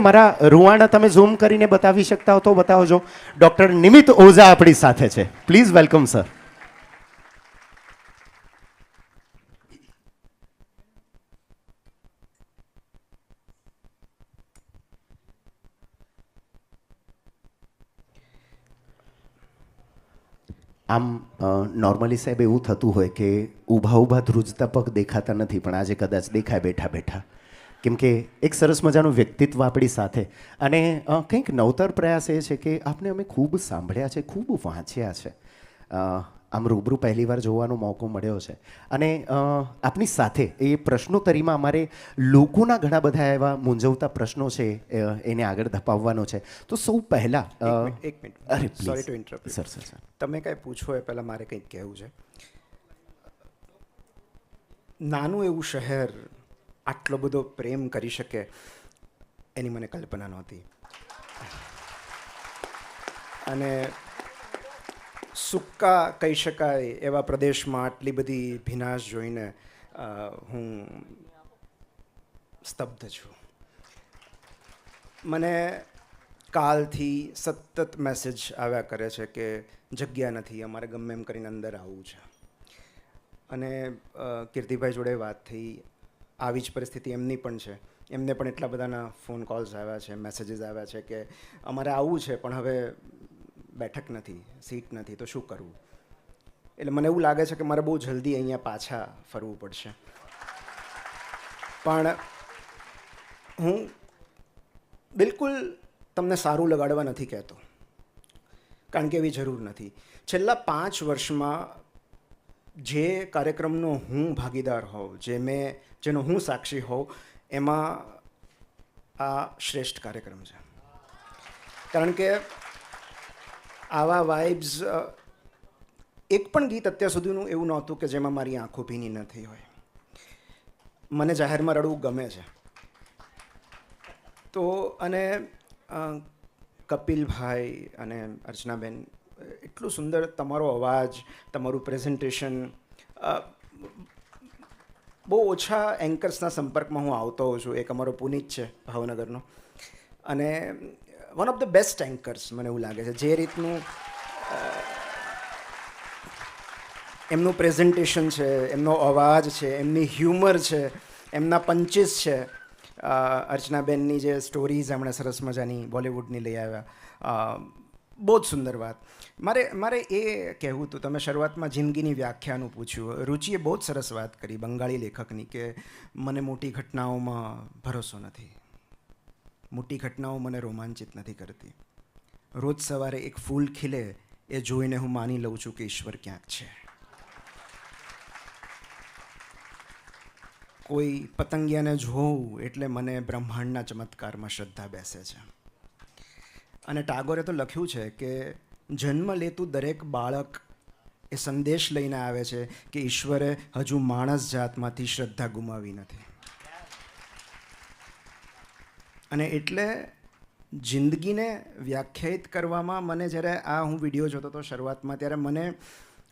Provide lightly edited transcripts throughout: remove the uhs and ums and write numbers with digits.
મારા રૂવાણા તમે ઝૂમ કરીને બતાવી શકતા હો તો બતાવજો. ડૉક્ટર નિમિત ઓઝા આપણી સાથે છે. Please welcome sir. આમ નોર્મલી સાહેબ એવું થતું હોય કે ઊભા ઊભા ધ્રુજતા પગ દેખાતા નથી, પણ આજે કદાચ દેખાય બેઠા બેઠા, કેમ કે એક સરસ મજાનું વ્યક્તિત્વ આપણી સાથે. અને કંઈક નવતર પ્રયાસ એ છે કે આપને અમે ખૂબ સાંભળ્યા છે, ખૂબ વાંચ્યા છે, આમ રૂબરૂ પહેલીવાર જોવાનો મોકો મળ્યો છે. અને આપની સાથે એ પ્રશ્નોત્તરીમાં અમારે લોકોના ઘણા બધા એવા મૂંઝવતા પ્રશ્નો છે એને આગળ ધપાવવાનો છે. તો સૌ પહેલાં એક મિનિટ, અરે sorry to interrupt. Sir sir sir તમે કાંઈ પૂછો એ પહેલાં મારે કંઈક કહેવું છે. નાનું એવું શહેર આટલો બધો પ્રેમ કરી શકે એની મને કલ્પના નહોતી. અને સુક્કા કહી શકાય એવા પ્રદેશમાં આટલી બધી ભીનાશ જોઈને હું સ્તબ્ધ છું. મને કાલથી સતત મેસેજ આવ્યા કરે છે કે જગ્યા નથી, અમારે ગમે એમ કરીને અંદર આવવું છે. અને કીર્તિભાઈ જોડે વાત થઈ, આવી જ પરિસ્થિતિ એમની પણ છે. એમને પણ એટલા બધાના ફોન કોલ્સ આવ્યા છે, મેસેજીસ આવ્યા છે કે અમારે આવવું છે પણ હવે બેઠક નથી, સીટ નથી, તો શું કરવું. એટલે મને એવું લાગે છે કે મારે બહુ જલ્દી અહીંયા પાછા ફરવું પડશે. પણ હું બિલકુલ તમને સારું લગાડવા નથી કહેતો, કારણ કે એવી જરૂર નથી. છેલ્લા 5 વર્ષમાં જે કાર્યક્રમનો હું ભાગીદાર હોઉં, જેનો હું સાક્ષી હોઉં, એમાં આ શ્રેષ્ઠ કાર્યક્રમ છે. કારણ કે આવા વાઇબ્સ, એક પણ ગીત અત્યાર સુધીનું એવું નહોતું કે જેમાં મારી આંખો ભીની ન થઈ હોય. મને જાહેરમાં રડવું ગમે છે. તો અને કપિલભાઈ અને અર્ચનાબેન, એટલું સુંદર તમારો અવાજ, તમારું પ્રેઝન્ટેશન. બહુ ઓછા એન્કર્સના સંપર્કમાં હું આવતો હોઉં છું. એક અમારો પુનિત છે ભાવનગરનો, અને વન ઓફ ધ બેસ્ટ એન્કર્સ મને એવું લાગે છે. જે રીતનું એમનું પ્રેઝન્ટેશન છે, એમનો અવાજ છે, એમની હ્યુમર છે, એમના પંચીસ છે. અર્ચનાબેનની જે સ્ટોરીઝ એમણે સરસ મજાની બોલિવૂડની લઈ આવ્યા, બહુ જ સુંદર વાત. મારે એ કહેવું હતું, તમે શરૂઆતમાં જિંદગીની વ્યાખ્યાનું પૂછ્યું. રુચિએ બહુ જ સરસ વાત કરી, બંગાળી લેખકની, કે મને મોટી ઘટનાઓમાં ભરોસો નથી, મોટી ઘટનાઓ મને રોમાંચિત નથી કરતી. રોજ સવારે એક ફૂલ ખીલે એ જોઈને હું માની લઉં છું કે ઈશ્વર ક્યાંક છે. કોઈ પતંગિયાને જોઉં એટલે મને બ્રહ્માંડના ચમત્કારમાં શ્રદ્ધા બેસે છે. અને ટાગોરે તો લખ્યું છે કે જન્મ લેતું દરેક બાળક એ સંદેશ લઈને આવે છે કે ઈશ્વરે હજુ માણસ જાતમાંથી શ્રદ્ધા ગુમાવી નથી. અને એટલે જિંદગીને વ્યાખ્યાયિત કરવામાં મને જ્યારે હું વિડીયો જોતો હતો શરૂઆતમાં, ત્યારે મને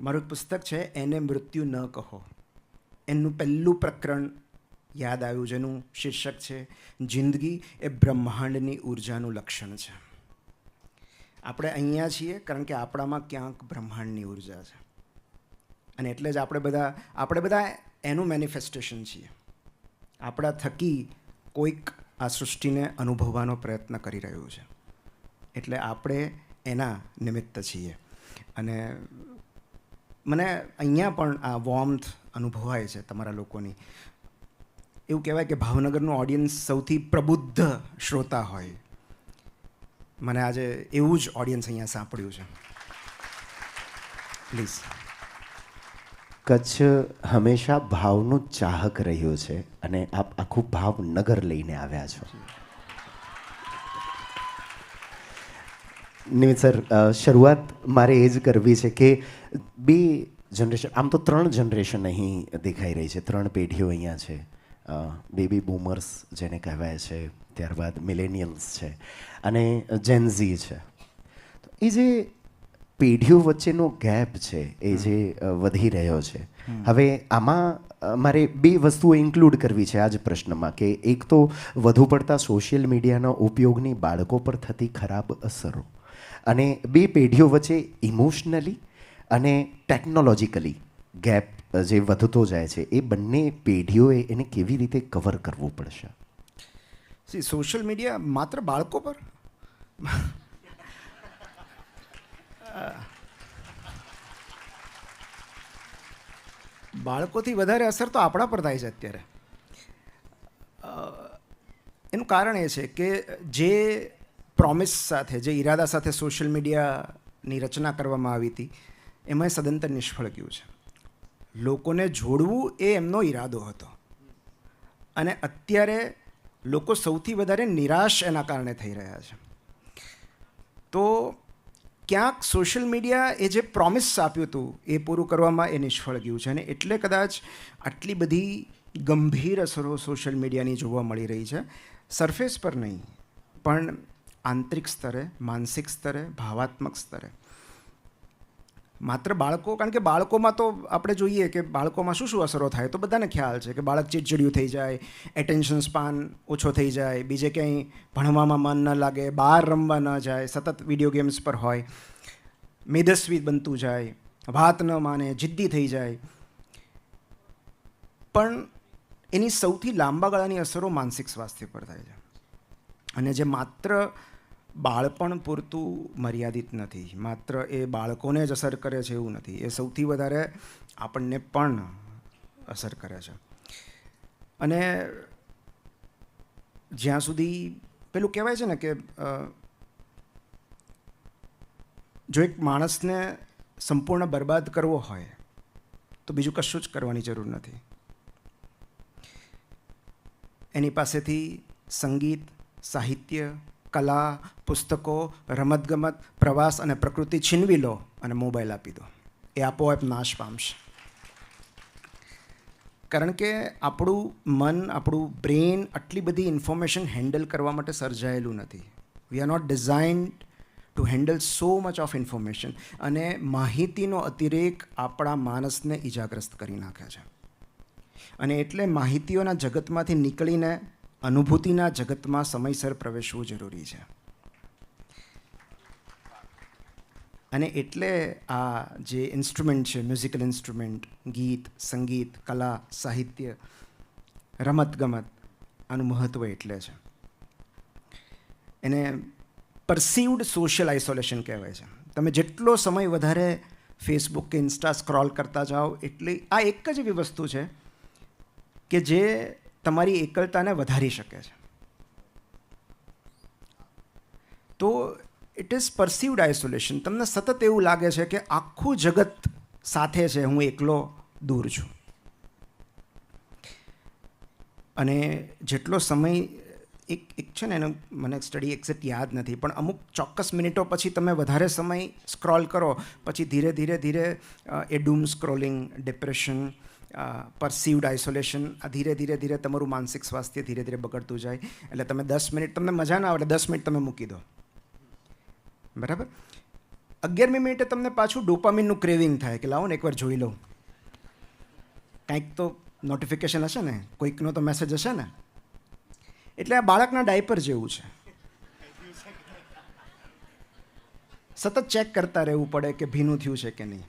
મારું એક પુસ્તક છે એને મૃત્યુ ન કહો, એનું પહેલું પ્રકરણ યાદ આવ્યું, જેનું શીર્ષક છે જિંદગી એ બ્રહ્માંડની ઉર્જાનું લક્ષણ છે. આપણે અહીંયા છીએ કારણ કે આપણામાં ક્યાંક બ્રહ્માંડની ઉર્જા છે. અને એટલે જ આપણે બધા એનું મેનિફેસ્ટેશન છીએ. આપણા થકી કોઈક આ સૃષ્ટિને અનુભવવાનો પ્રયત્ન કરી રહ્યું છે. એટલે આપણે એના નિમિત્ત છીએ. અને મને અહીંયા પણ આ વોર્મથ અનુભવાય છે તમારા લોકોની. એવું કહેવાય કે ભાવનગરનું ઓડિયન્સ સૌથી પ્રબુદ્ધ શ્રોતા હોય. મને આજે એવું જ ઓડિયન્સ અહીંયા સાંપડ્યું છે. પ્લીઝ. કચ્છ હંમેશા ભાવનું ચાહક રહ્યું છે અને આપ આખું ભાવનગર લઈને આવ્યા છો. નિમિત સર, શરૂઆત મારે એ જ કરવી છે કે 2 જનરેશન, આમ તો 3 જનરેશન અહીં દેખાઈ રહી છે, 3 પેઢીઓ અહીંયા છે. બેબી બૂમર્સ જેને કહેવાય છે, ત્યારબાદ મિલેનિયલ્સ છે અને જેનઝી છે. એ જે પેઢીઓ વચ્ચેનો ગેપ છે એ જે વધી રહ્યો છે, હવે આમાં મારે બે વસ્તુઓ ઇન્ક્લુડ કરવી છે આ જ પ્રશ્નમાં, કે એક તો વધુ પડતા સોશિયલ મીડિયાના ઉપયોગની બાળકો પર થતી ખરાબ અસરો, અને બે પેઢીઓ વચ્ચે ઇમોશનલી અને ટેકનોલોજીકલી ગેપ જે વધતો જાય છે, એ બંને પેઢીઓએ એને કેવી રીતે કવર કરવું પડશે? સોશિયલ મીડિયા માત્ર બાળકો પર? બાળકોથી વધારે અસર તો આપણા પર થાય છે અત્યારે. એનું કારણ એ છે કે જે પ્રોમિસ સાથે, જે ઈરાદા સાથે સોશિયલ મીડિયાની રચના કરવામાં આવી હતી, એમાં સદંતર નિષ્ફળ ગયું છે. લોકોને જોડવું એ એમનો ઈરાદો હતો, અને અત્યારે લોકો સૌથી વધારે નિરાશ એના કારણે થઈ રહ્યા છે. તો ક્યાંક સોશિયલ મીડિયા એ જે પ્રોમિસ આપ્યું હતું એ પૂરું કરવામાં એ નિષ્ફળ ગયું છે, અને એટલે કદાચ આટલી બધી ગંભીર અસરો સોશિયલ મીડિયાની જોવા મળી રહી છે. સરફેસ પર નહીં, પણ આંતરિક સ્તરે, માનસિક સ્તરે, ભાવાત્મક સ્તરે. માત્ર બાળકો, કારણ કે બાળકોમાં તો આપણે જોઈએ કે બાળકોમાં શું શું અસરો થાય તો બધાને ખ્યાલ છે કે બાળક ચીડચીડિયું થઈ જાય, એટેન્શન સ્પાન ઓછો થઈ જાય, બીજે ક્યાંય ભણવામાં મન ન લાગે, બહાર રમવા ન જાય, સતત વિડીયો ગેમ્સ પર હોય, મેદસ્વી બનતું જાય, વાત ન માને, જિદ્દી થઈ જાય. પણ એની સૌથી લાંબા ગાળાની અસરો માનસિક સ્વાસ્થ્ય પર થાય છે, અને જે માત્ર બાળપણ પૂરતું મર્યાદિત નથી, માત્ર એ બાળકોને જ અસર કરે છે એવું નથી, એ સૌથી વધારે આપણને પણ અસર કરે છે. અને જ્યાં સુધી પેલું કહેવાય છે ને કે જો એક માણસને સંપૂર્ણ બરબાદ કરવો હોય તો બીજું કશું જ કરવાની જરૂર નથી. એની પાસેથી સંગીત, સાહિત્ય, કલા, પુસ્તકો, રમતગમત, પ્રવાસ અને પ્રકૃતિ છીનવી લો અને મોબાઈલ આપી દો, એ આપોઆપ નાશ પામશે. કારણ કે આપણું મન, આપણું બ્રેન આટલી બધી ઇન્ફોર્મેશન હેન્ડલ કરવા માટે સર્જાયેલું નથી. We are not designed to handle so much of information. અને માહિતીનો અતિરેક આપણા માનસને ઈજાગ્રસ્ત કરી નાખે છે. અને એટલે માહિતીઓના જગતમાંથી નીકળીને અનુભૂતિના જગતમાં સમયસર પ્રવેશવું જરૂરી છે. અને એટલે આ જે ઇન્સ્ટ્રુમેન્ટ છે, મ્યુઝિકલ ઇન્સ્ટ્રુમેન્ટ, ગીત, સંગીત, કલા, સાહિત્ય, રમતગમત, આનું મહત્ત્વ એટલે છે. એને પરસીવ્ડ સોશિયલ આઇસોલેશન કહેવાય છે. તમે જેટલો સમય વધારે ફેસબુક કે ઇન્સ્ટા સ્ક્રોલ કરતા જાઓ, એટલે આ એક જ એવી વસ્તુ છે કે જે તમારી એકલતાને વધારી શકે છે. તો ઇટ ઇઝ પરસીવ્ડ આઇસોલેશન. તમને સતત એવું લાગે છે કે આખું જગત સાથે છે, હું એકલો દૂર છું. અને જેટલો સમય એક છે ને, એનું મને સ્ટડી એક્ઝેક્ટ યાદ નથી, પણ અમુક ચોક્કસ મિનિટો પછી તમે વધારે સમય સ્ક્રોલ કરો, પછી ધીરે ધીરે ધીરે એ ડૂમ સ્ક્રોલિંગ, ડિપ્રેશન, પરસીવ્ડ આઇસોલેશન, આ ધીરે ધીરે ધીરે તમારું માનસિક સ્વાસ્થ્ય ધીરે ધીરે બગડતું જાય. એટલે તમે 10 મિનિટ તમને મજા ના આવે એટલે 10 મિનિટ તમે મૂકી દો, બરાબર. 11મી મિનિટે તમને પાછું ડોપામિનનું ક્રેવિંગ થાય કે લાવો ને એકવાર જોઈ લઉં, કંઈક તો નોટિફિકેશન હશે ને, કોઈકનો તો મેસેજ હશે ને. એટલે આ બાળકના ડાયપર જેવું છે, સતત ચેક કરતા રહેવું પડે કે ભીનું થયું છે કે નહીં.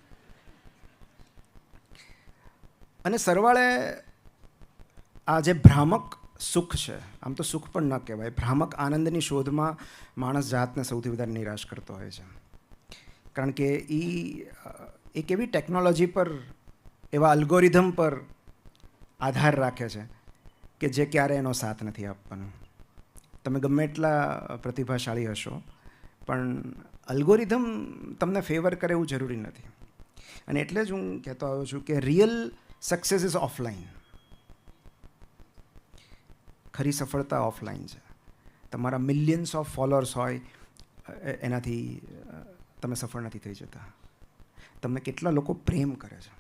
અને સરવાળે આ જે ભ્રામક સુખ છે, આમ તો સુખ પણ ન કહેવાય, ભ્રામક આનંદની શોધમાં માણસ જાતને સૌથી વધારે નિરાશ કરતો હોય છે. કારણ કે એ એક એવી ટેકનોલોજી પર, એવા અલ્ગોરિધમ પર આધાર રાખે છે કે જે ક્યારે એનો સાથ નથી આપવાનો. તમે ગમે એટલા પ્રતિભાશાળી હશો, પણ અલ્ગોરિધમ તમને ફેવર કરે એવું જરૂરી નથી. અને એટલે જ હું કહેતો આવ્યો છું કે રિયલ સક્સેસ ઇઝ ઓફલાઈન. ખરી સફળતા ઓફલાઈન છે. તમારા મિલિયન્સ ઓફ ફોલોઅર્સ હોય એનાથી તમે સફળ નથી થઈ જતા. તમને કેટલા લોકો પ્રેમ કરે છે,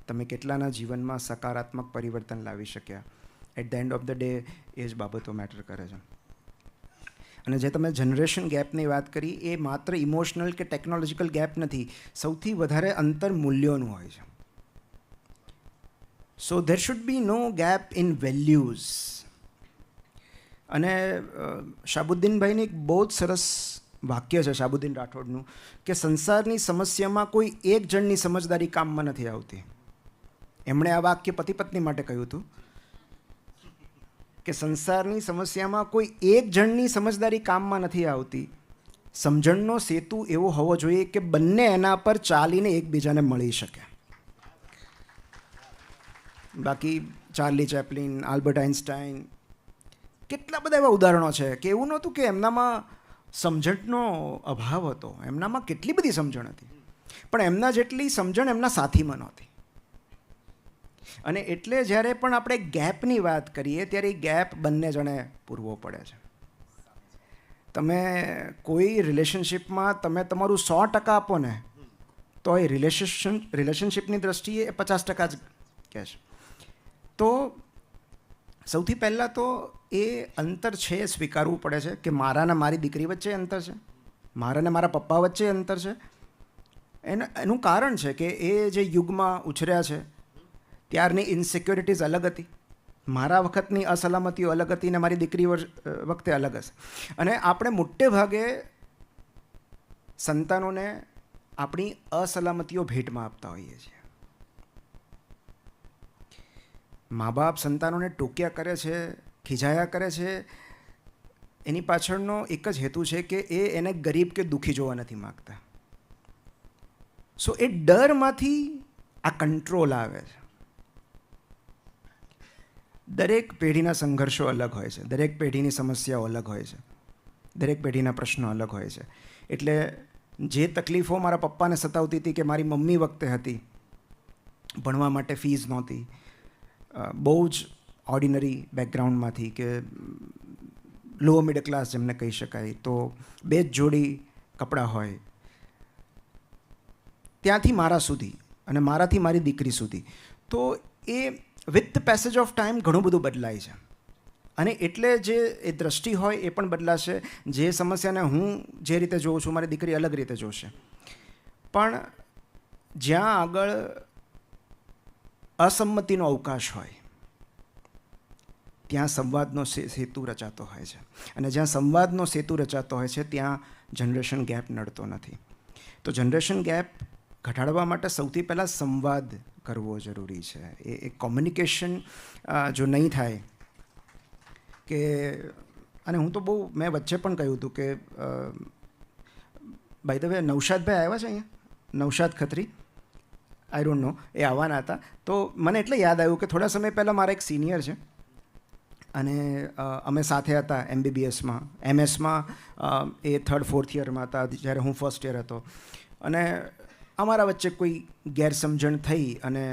તમે કેટલાના જીવનમાં સકારાત્મક પરિવર્તન લાવી શક્યા, at the end of the day એ જ બાબતો મેટર કરે છે. અને જે તમે જનરેશન ગેપની વાત કરી એ માત્ર ઇમોશનલ કે ટેકનોલોજીકલ ગેપ નથી, સૌથી વધારે અંતર મૂલ્યોનું હોય છે. So there should be no gap in values. અને શાહબુદ્દીનભાઈની એક બહુ જ સરસ વાક્ય છે શાહબુદ્દીન રાઠોડનું, કે સંસારની સમસ્યામાં કોઈ એક જણની સમજદારી કામમાં નથી આવતી. એમણે આ વાક્ય પતિ પત્ની માટે કહ્યું હતું કે સંસારની સમસ્યામાં કોઈ એક જણની સમજદારી કામમાં નથી આવતી. સમજણનો સેતુ એવો હોવો જોઈએ કે બંને એના પર ચાલીને એકબીજાને મળી શકે. બાકી ચાર્લી ચેપ્લિન, આલ્બર્ટ આઇન્સ્ટાઈન, કેટલા બધા એવા ઉદાહરણો છે કે એવું નહોતું કે એમનામાં સમજણનો અભાવ હતો, એમનામાં કેટલી બધી સમજણ હતી, પણ એમના જેટલી સમજણ એમના સાથીમાં નહોતી. અને એટલે જ્યારે પણ આપણે ગેપની વાત કરીએ ત્યારે ગેપ બંને જણે પૂરવો પડે છે. તમે કોઈ રિલેશનશિપમાં તમે તમારું 100% આપો ને તો એ રિલેશનશિપની દ્રષ્ટિએ 50% જ કહેશે. તો સૌથી પહેલાં તો એ અંતર છે એ સ્વીકારવું પડે છે કે મારા ને મારી દીકરી વચ્ચે અંતર છે, મારા ને મારા પપ્પા વચ્ચે અંતર છે. એનું કારણ છે કે એ જે યુગમાં ઉછર્યા છે ત્યારની ઇન્સિક્યોરિટીઝ અલગ હતી, મારા વખતની અસલામતીઓ અલગ હતી ને મારી દીકરી વખતે અલગ હશે. અને આપણે મોટે ભાગે સંતાનોને આપણી અસલામતીઓ ભેટમાં આપતા હોઈએ છીએ. મા બાપ સંતાનોને ટોક્યા કરે છે, ખીજાયા કરે છે, એની પાછળનો એક જ હેતુ છે કે એને ગરીબ કે દુઃખી જોવા નથી માગતા. સો એ ડરમાંથી આ કંટ્રોલ આવે છે. દરેક પેઢીના સંઘર્ષો અલગ હોય છે, દરેક પેઢીની સમસ્યાઓ અલગ હોય છે, દરેક પેઢીના પ્રશ્નો અલગ હોય છે. એટલે જે તકલીફો મારા પપ્પાને સતાવતી હતી કે મારી મમ્મી વખતે હતી, ભણવા માટે ફીસ નહોતી, બહુ જ ઓર્ડિનરી બેકગ્રાઉન્ડમાંથી કે લો મિડલ ક્લાસ જેમને કહી શકાય, તો 2 જ જોડી કપડાં હોય, ત્યાંથી મારા સુધી અને મારાથી મારી દીકરી સુધી, તો એ with the passage of time ઘણું બધું બદલાય છે. અને એટલે જે એ દ્રષ્ટિ હોય એ પણ બદલાશે. જે સમસ્યાને હું જે રીતે જોઉં છું મારી દીકરી અલગ રીતે જોશે. પણ જ્યાં આગળ અસંમતિનો અવકાશ હોય ત્યાં સંવાદનો સેતુ રચાતો હોય છે. અને જ્યાં સંવાદનો સેતુ રચાતો હોય છે ત્યાં જનરેશન ગેપ નડતો નથી. તો જનરેશન ગેપ ઘટાડવા માટે સૌથી પહેલાં સંવાદ કરવો જરૂરી છે. એ કોમ્યુનિકેશન જો નહીં થાય કે, અને હું તો બહુ મેં વચ્ચે પણ કહ્યું હતું કે બાય ધ વે નૌશાદભાઈ આવ્યા છે અહીંયા, Naushad Khatri, I don't know, એ આવવાના હતા. તો મને એટલે યાદ આવ્યું કે થોડા સમય પહેલાં મારા એક સિનિયર છે અને અમે સાથે હતા MBBSમાં, MS-માં એ 3rd 4th યરમાં હતા જ્યારે હું 1st યર હતો. અને અમારા વચ્ચે કોઈ ગેરસમજણ થઈ અને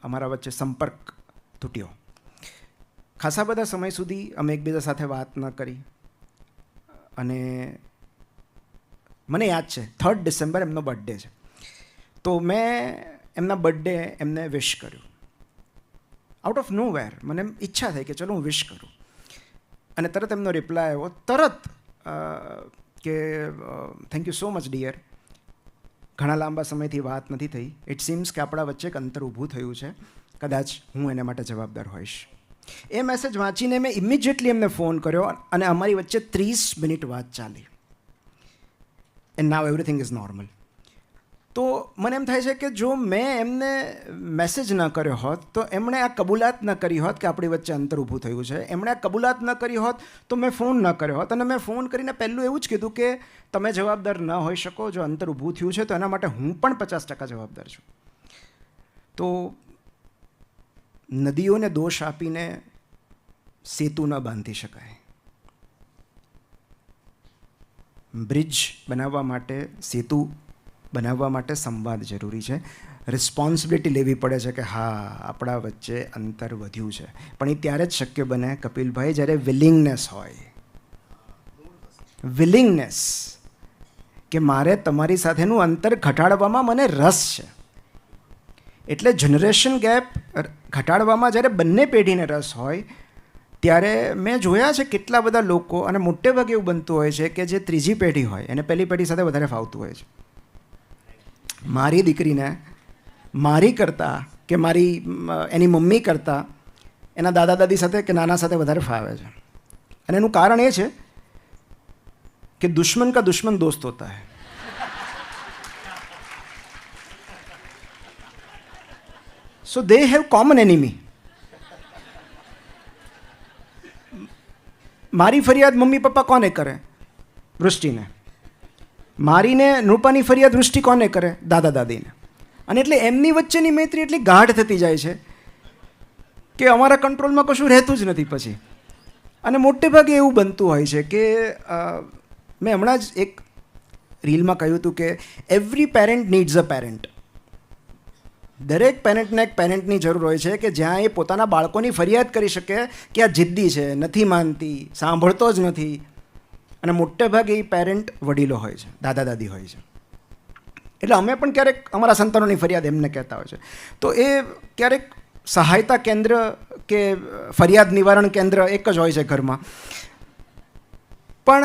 અમારા વચ્ચે સંપર્ક તૂટ્યો. ખાસા બધા સમય સુધી અમે એકબીજા સાથે વાત ન કરી. અને મને યાદ છે 3rd ડિસેમ્બર એમનો બર્થડે છે, તો મેં એમના બર્થડે એમને વિશ કર્યું. આઉટ ઓફ નો વેર મને ઈચ્છા થઈ કે ચલો હું વિશ કરું. અને તરત એમનો રિપ્લાય આવ્યો, તરત કે thank you so much dear, ઘણા લાંબા સમયથી વાત નથી થઈ, ઇટ સીમ્સ કે આપણા વચ્ચે એક અંતર ઊભું થયું છે, કદાચ હું એના માટે જવાબદાર હોઈશ. એ મેસેજ વાંચીને મેં ઇમિડિયેટલી એમને ફોન કર્યો અને અમારી વચ્ચે 30 મિનિટ વાત ચાલી. And now everything is normal. તો મને એમ થાય છે કે જો મેં એમને મેસેજ ન કર્યો હોત તો એમણે આ કબૂલાત ન કરી હોત કે આપણી વચ્ચે અંતર ઊભું થયું છે. એમણે આ કબૂલાત ન કરી હોત તો મેં ફોન ન કર્યો હોત. અને મેં ફોન કરીને પહેલું એવું જ કીધું કે તમે જવાબદાર ન હોઈ શકો, જો અંતર ઊભું થયું છે તો એના માટે હું પણ 50% જવાબદાર છું. તો નદીઓને દોષ આપીને સેતુ ન બાંધી શકાય. બ્રિજ બનાવવા માટે, સેતુ બનાવવા માટે સંવાદ જરૂરી છે. રિસ્પોન્સિબિલિટી લેવી પડે છે કે હા આપણા વચ્ચે અંતર વધ્યું છે. પણ એ ત્યારે જ શક્ય બને કપિલભાઈ જ્યારે વિલિંગનેસ હોય. વિલિંગનેસ કે મારે તમારી સાથેનું અંતર ઘટાડવામાં મને રસ છે. એટલે જનરેશન ગેપ ઘટાડવામાં જ્યારે બંને પેઢીને રસ હોય ત્યારે મેં જોયા છે કેટલા બધા લોકો, અને મોટે ભાગે એવું બનતું હોય છે કે જે ત્રીજી પેઢી હોય એને પહેલી પેઢી સાથે વધારે ફાવતું હોય છે. મારી દીકરીને મારી કરતાં કે એની મમ્મી કરતાં એના દાદા દાદી સાથે કે નાના સાથે વધારે ફાવે છે. અને એનું કારણ એ છે કે દુશ્મન કા દુશ્મન દોસ્ત હોતા હૈ. સો દે હેવ કોમન એનિમી. મારી ફરિયાદ મમ્મી પપ્પા કોને કરે? વૃષ્ટિને. મારીને નૃપાની ફરિયાદ વૃષ્ટિ કોને કરે? દાદા દાદીને. અને એટલે એમની વચ્ચેની મૈત્રી એટલી ગાઢ થતી જાય છે કે અમારા કંટ્રોલમાં કશું રહેતું જ નથી પછી. અને મોટે ભાગે એવું બનતું હોય છે કે મેં હમણાં જ એક રીલમાં કહ્યું હતું કે every parent needs a parent. દરેક પેરેન્ટને એક પેરેન્ટની જરૂર હોય છે કે જ્યાં એ પોતાના બાળકોની ફરિયાદ કરી શકે કે આ જિદ્દી છે, નથી માનતી, સાંભળતો જ નથી. અને મોટે ભાગે એ પેરેન્ટ વડીલો હોય છે, દાદા દાદી હોય છે. એટલે અમે પણ ક્યારેક અમારા સંતાનોની ફરિયાદ એમને કહેતા હોય છે. તો એ ક્યારેક સહાયતા કેન્દ્ર કે ફરિયાદ નિવારણ કેન્દ્ર એક જ હોય છે ઘરમાં. પણ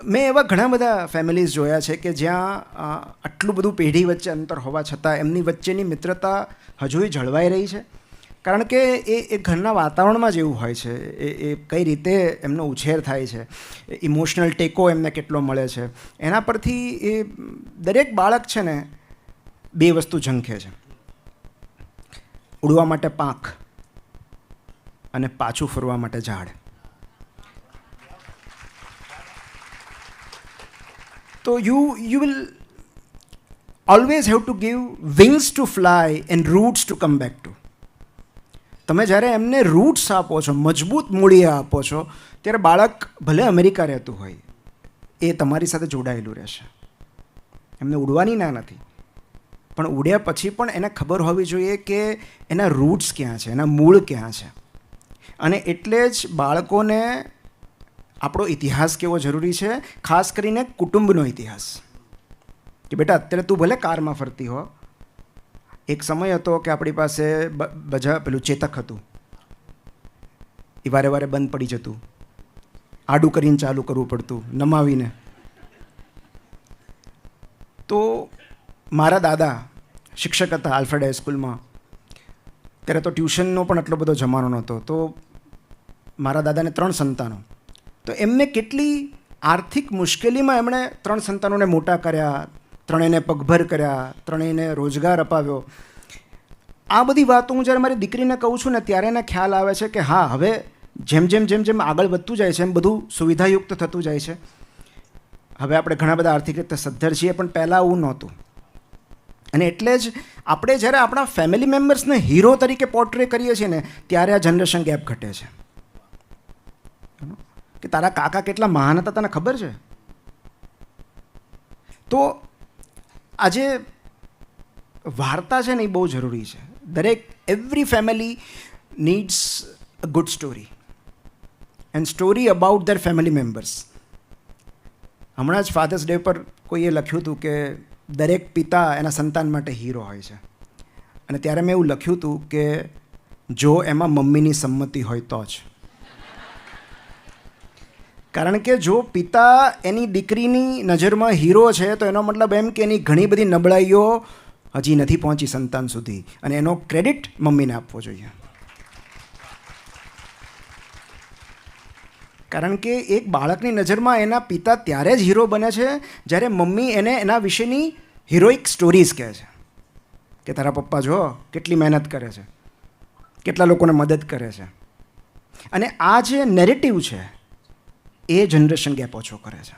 મેં એવા ઘણા બધા ફેમિલીઝ જોયા છે કે જ્યાં આટલું બધું પેઢી વચ્ચે અંતર હોવા છતાં એમની વચ્ચેની મિત્રતા હજુય જળવાઈ રહી છે. કારણ કે એ ઘરના વાતાવરણમાં જ એવું હોય છે. એ કઈ રીતે એમનો ઉછેર થાય છે, ઇમોશનલ ટેકો એમને કેટલો મળે છે, એના પરથી એ દરેક બાળક છે ને બે વસ્તુ ઝંખે છે: ઉડવા માટે પાંખ અને પાછું ફરવા માટે ઝાડ. તો you will always have to give wings to fly and roots to come back to. તમે જ્યારે એમને રૂટ્સ આપો છો, મજબૂત મૂળિયા આપો છો, ત્યારે બાળક ભલે અમેરિકા રહેતું હોય એ તમારી સાથે જોડાયેલું રહેશે. એમને ઉડવાની ના નથી, પણ ઉડ્યા પછી પણ એને ખબર હોવી જોઈએ કે એના રૂટ્સ ક્યાં છે, એના મૂળ ક્યાં છે. અને એટલે જ બાળકોને આપણો ઇતિહાસ કેવો જરૂરી છે, ખાસ કરીને કુટુંબનો ઇતિહાસ. કે બેટા અત્યારે તું ભલે કારમાં ફરતી હો, એક સમય હતો કે આપણી પાસે પેલું ચેતક હતું, એ વારે વારે બંધ પડી જતું, આડું કરીને ચાલુ કરવું પડતું, નમાવીને. તો મારા દાદા શિક્ષક હતા આલ્ફ્રેડ હાઈસ્કૂલમાં. ત્યારે તો ટ્યુશનનો પણ આટલો બધો જમાનો નહોતો. તો મારા દાદાને 3 સંતાનો. તો એમને કેટલી આર્થિક મુશ્કેલીમાં એમણે 3 સંતાનોને મોટા કર્યા, ત્રણેયને પગભર કર્યા, ત્રણેયને રોજગાર અપાવ્યો. આ બધી વાતો હું જ્યારે મારી દીકરીને કહું છું ને ત્યારે એને ખ્યાલ આવે છે કે હા, હવે જેમ જેમ જેમ જેમ આગળ વધતું જાય છે એમ બધું સુવિધાયુક્ત થતું જાય છે. હવે આપણે ઘણા બધા આર્થિક રીતે સદ્ધર છીએ, પણ પહેલાં આવું નહોતું. અને એટલે જ આપણે જ્યારે આપણા ફેમિલી મેમ્બર્સને હીરો તરીકે પોર્ટ્રે કરીએ છીએ ને ત્યારે આ જનરેશન ગેપ ઘટે છે. કે તારા કાકા કેટલા મહાન હતા તને ખબર છે? તો આજે વાર્તા છે ને એ બહુ જરૂરી છે. Every family needs a good story and story about their family members. હમણાં જ ફાધર્સ ડે પર કોઈએ લખ્યું હતું કે દરેક પિતા એના સંતાન માટે હીરો હોય છે. અને ત્યારે મેં એવું લખ્યું હતું કે જો એમાં મમ્મીની સંમતિ હોય તો જ. કારણ કે જો પિતા એની દીકરીની નજરમાં હીરો છે તો એનો મતલબ એમ કે એની ઘણી બધી નબળાઈઓ હજી નથી પહોંચી સંતાન સુધી, અને એનો ક્રેડિટ મમ્મીને આપવો જોઈએ. કારણ કે એક બાળકની નજરમાં એના પિતા ત્યારે જ હીરો બને છે જ્યારે મમ્મી એને એના વિશેની હિરોઇક સ્ટોરીઝ કહે છે કે તારા પપ્પા જો કેટલી મહેનત કરે છે, કેટલા લોકોને મદદ કરે છે. અને આ જે નેરેટિવ છે એ જનરેશન ગેપ ઓછો કરે છે.